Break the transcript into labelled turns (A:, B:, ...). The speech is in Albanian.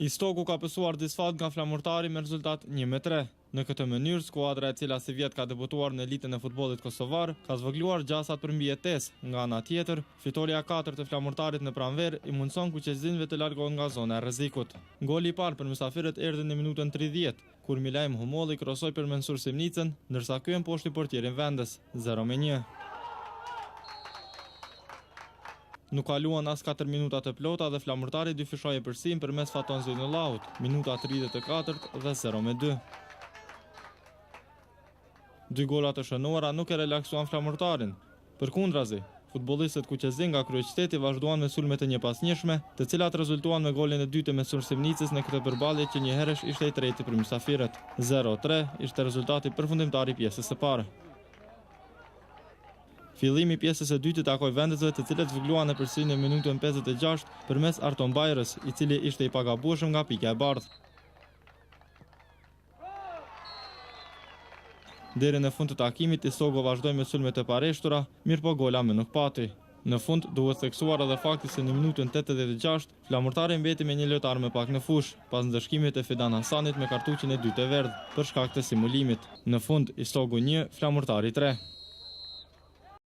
A: Istoku ka pësuar disfat nga Flamurtari me rezultat 1-3. Në këtë mënyrë, skuadra e cila si vjet ka debutuar në elitën e futbollit kosovar, ka zvogëluar gjasat për mbijetesë. Nga ana tjetër, fitoria 4 të Flamurtarit në pranverë i mundson kuqezinëve të largohen nga zona e rrezikut. Goli i parë për mysafirët erdhi në minutën 30, kur Milajm Humolli krosoi për Mensur Simnicën, ndërsa ky e mposhti portierin vendes, 0-1. Nuk kaluan as 4 minuta të plota dhe Flamurtari dyfishoi përsim përmes Faton Zejnullaut, minuta 34 dhe 0-2. Dy golat të shënuara nuk e relaksuan Flamurtarin. Përkundrazi, futbollistët kuqezin nga kryeqyteti vazhduan me sulme të njëpasnjëshme, të cilat rezultuan me golin e dytë të Mensur Simnicës në këtë përballje që njëherësh ishte i treti për mysafirët. 0-3 ishte rezultati përfundimtar i pjesës së parë. Fillimi i pjesës së dytë takoi vendesve të cilët zvogëluan në përsëri në minutën 56 përmes Arton Bajrës, i cili ishte i pagabueshëm nga pika e bardhë. Deri në fund të takimit, Istoku vazhdoi me sulme të pareshtura, mirëpo gola më nuk pati. Në fund duhet theksuar edhe fakti se në minutën 86, Flamurtari mbeti me një lojtar më pak në fushë, pas ndëshkimit të Fidan Hasanit me kartuqin e dytë të verdhë, për shkak të simulimit. Në fund, Istoku 1, Flamurtari 3.